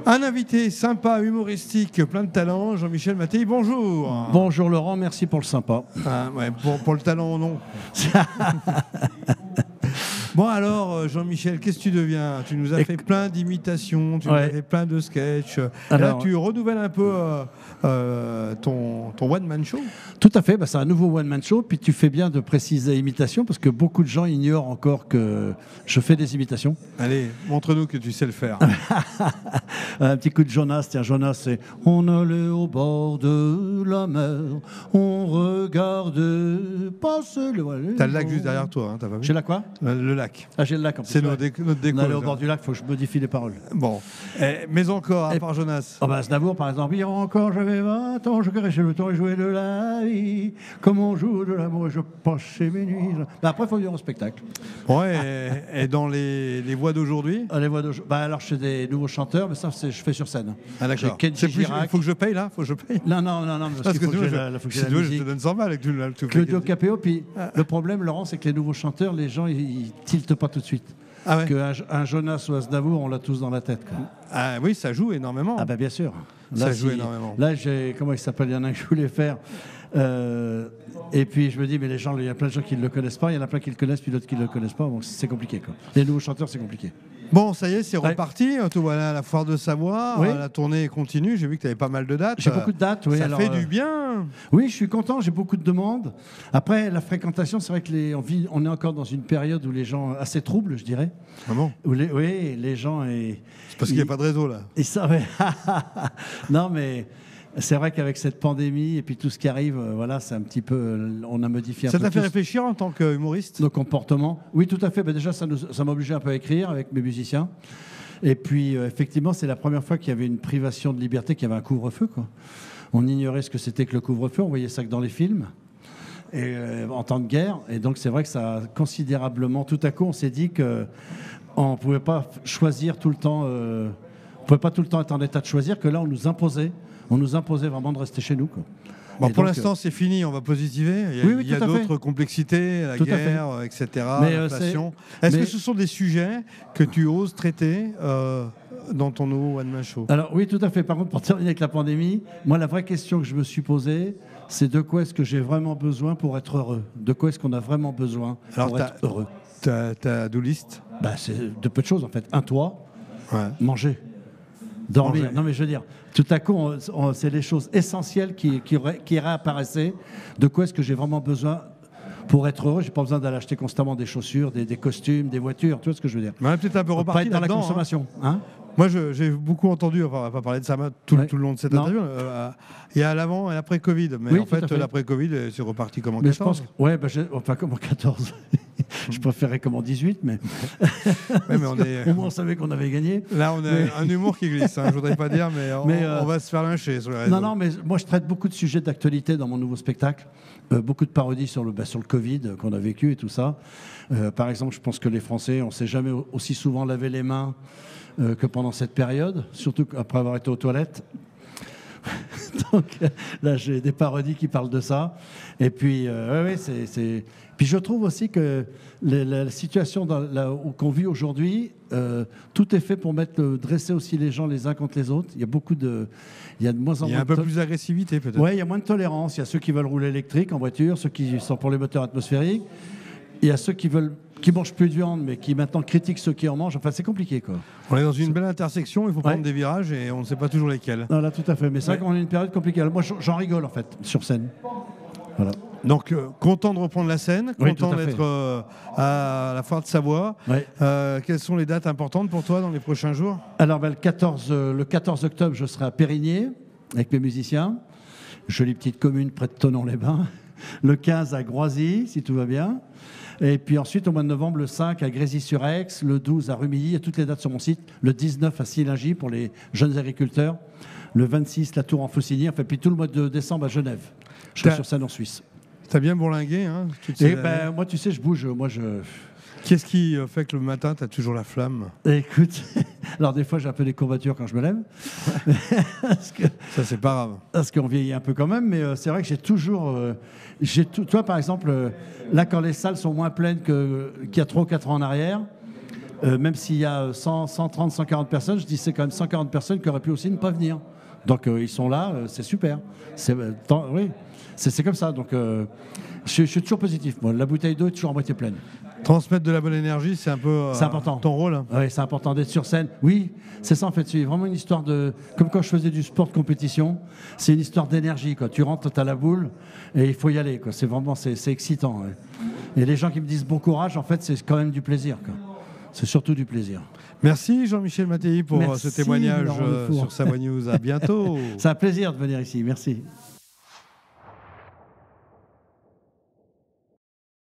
Un invité sympa, humoristique, plein de talent, Jean-Michel Mattei, bonjour. Bonjour Laurent, merci pour le sympa. Ouais, pour le talent, non. Bon alors, Jean-Michel, qu'est-ce que tu deviens? Tu nous as fait plein d'imitations, tu nous as fait plein de sketchs. Alors, là, tu renouvelles un peu ton one-man show. Tout à fait, c'est un nouveau one-man show. Puis tu fais bien de préciser imitation, parce que beaucoup de gens ignorent encore que je fais des imitations. Allez, montre-nous que tu sais le faire. Un petit coup de Jonas. Tiens, Jonas, c'est « On allait au bord de la mer, on regarde passer le... » T'as le lac juste derrière toi, hein, t'as pas vu? J'ai la quoi? Le lac. Ah, j'ai le lac en plus. C'est notre déco. On allait au bord du lac, il faut que je modifie les paroles. Bon. Mais encore, à part Jonas. Aznavour, par exemple. Hier encore, j'avais 20 ans, je caressais le temps et jouais de la vie. Comme on joue de l'amour et je passais mes nuits. Après, il faut venir au spectacle. Ouais, et dans les voix d'aujourd'hui? Les voix d'aujourd'hui. Alors, je fais des nouveaux chanteurs, mais ça, je fais sur scène. Ah, d'accord. Il faut que je paye, là? Faut que je paye? Non, parce qu'il faut que j'ai la musique. Je te donne 100 balles avec tout. Claudio Capéo, puis le problème, Laurent, c'est que les nouveaux chanteurs, les gens, ils tiltent pas tout de suite. Ah ouais. Qu'un Jonas ou Aznavour, on l'a tous dans la tête. Quoi. Ah oui, ça joue énormément. Ah bien sûr. Là, ça joue énormément. Là, comment il s'appelle? Il y en a un que je voulais faire. Et puis je me dis, mais les gens, il y a plein de gens qui ne le connaissent pas, il y en a plein qui le connaissent, puis d'autres qui ne le connaissent pas. Donc c'est compliqué. Quoi. Les nouveaux chanteurs, c'est compliqué. Bon, ça y est, c'est reparti. Tout voilà, la foire de Savoie, la tournée continue. J'ai vu que tu avais pas mal de dates. J'ai beaucoup de dates, oui. Ça fait du bien. Oui, je suis content, j'ai beaucoup de demandes. Après, la fréquentation, c'est vrai que on est encore dans une période où les gens, assez troubles, je dirais. Ah bon? Oui, les gens... C'est parce qu'il n'y a pas de réseau, là. Non, mais... C'est vrai qu'avec cette pandémie et puis tout ce qui arrive, voilà, c'est un petit peu... On a modifié un peu. Ça t'a fait réfléchir en tant qu'humoriste? Nos comportements. Oui, tout à fait. Déjà, ça m'a obligé un peu à écrire avec mes musiciens. Et puis, effectivement, c'est la première fois qu'il y avait une privation de liberté, qu'il y avait un couvre-feu, quoi. On ignorait ce que c'était que le couvre-feu. On voyait ça que dans les films. Et, en temps de guerre. Et donc, c'est vrai que ça a considérablement... Tout à coup, on s'est dit qu'on ne pouvait pas choisir tout le temps... on ne pouvait pas tout le temps être en état de choisir, que là, on nous imposait. On nous imposait vraiment de rester chez nous. Quoi. Bon, pour l'instant, c'est fini, on va positiver. Il y a d'autres complexités, la guerre, etc., l'inflation. Est-ce que ce sont des sujets que tu oses traiter dans ton nouveau One Man Show? Alors oui, tout à fait. Par contre, pour terminer avec la pandémie, moi, la vraie question que je me suis posée, c'est de quoi est-ce que j'ai vraiment besoin pour être heureux? De quoi est-ce qu'on a vraiment besoin pour être heureux? Ta do list? C'est de peu de choses, en fait. Un toit, manger. Dormir. Non, mais je veux dire, tout à coup, c'est les choses essentielles qui réapparaissaient. De quoi est-ce que j'ai vraiment besoin pour être heureux? J'ai pas besoin d'aller acheter constamment des chaussures, des costumes, des voitures. Tu vois ce que je veux dire? On va peut-être un peu repartir dans la consommation. Hein. Moi, j'ai beaucoup entendu, enfin, on va pas parler de ça tout le long de cette interview. Il y a l'avant et l'après Covid. Mais en fait, l'après Covid, c'est reparti comme en 14. Je pense, comme en 14. Je préférais comme en 18, mais, au moins on savait qu'on avait gagné. Là, on a un humour qui glisse. Je voudrais pas dire, mais on va se faire lyncher sur les réseaux. Non, mais moi, je traite beaucoup de sujets d'actualité dans mon nouveau spectacle. Beaucoup de parodies sur le Covid qu'on a vécu et tout ça. Par exemple, je pense que les Français, on ne s'est jamais aussi souvent lavé les mains que pendant cette période, surtout après avoir été aux toilettes. Donc là, j'ai des parodies qui parlent de ça. Et puis, Puis je trouve aussi que la situation qu'on vit aujourd'hui, tout est fait pour dresser aussi les gens les uns contre les autres. Il y a de moins en moins. Il y a un peu plus d'agressivité peut-être. Oui, il y a moins de tolérance. Il y a ceux qui veulent rouler électrique en voiture, ceux qui sont pour les moteurs atmosphériques. Il y a ceux qui mangent plus de viande, mais qui maintenant critiquent ceux qui en mangent. Enfin, c'est compliqué, quoi. On est dans une belle intersection, il faut prendre des virages et on ne sait pas toujours lesquels. Non, là, tout à fait. Mais c'est vrai qu'on est une période compliquée. Moi, j'en rigole, en fait, sur scène. Voilà. Donc, content de reprendre la scène, content d'être à la foire de Savoie. Oui. Quelles sont les dates importantes pour toi dans les prochains jours? Alors, le 14 octobre, je serai à Périgné avec mes musiciens. Jolie petite commune près de Thonon-les-Bains. Le 15 à Groisy, si tout va bien. Et puis ensuite, au mois de novembre, le 5 à Grésy-sur-Aix, le 12 à Rumilly, il y a toutes les dates sur mon site. Le 19 à Silingy pour les jeunes agriculteurs. Le 26, la Tour en Faucigny. Enfin, puis tout le mois de décembre à Genève. Je serai sur scène en Suisse. T'as bien bourlingué, hein? Moi, tu sais, je bouge. Qu'est-ce qui fait que le matin, t'as toujours la flamme? Écoute, alors des fois, j'ai un peu des courbatures quand je me lève. Ça, c'est pas grave. Parce qu'on vieillit un peu quand même, mais c'est vrai que j'ai toujours... toi, par exemple, là, quand les salles sont moins pleines qu'il y a 3 ou 4 ans en arrière, même s'il y a 100, 130, 140 personnes, je dis c'est quand même 140 personnes qui auraient pu aussi ne pas venir. Donc ils sont là, c'est super. Oui, c'est comme ça. Donc je suis toujours positif. Moi. La bouteille d'eau est toujours à moitié pleine. Transmettre de la bonne énergie, c'est un peu important. Ton rôle. Oui, c'est important d'être sur scène. Oui, c'est ça en fait. C'est vraiment une histoire de... Comme quand je faisais du sport de compétition, c'est une histoire d'énergie. Tu rentres, tu as la boule et il faut y aller. C'est vraiment c'est excitant. Ouais. Et les gens qui me disent bon courage, en fait, c'est quand même du plaisir. C'est surtout du plaisir. Merci Jean-Michel Mattei pour ce témoignage sur Savoie News. À bientôt. C'est un plaisir de venir ici. Merci.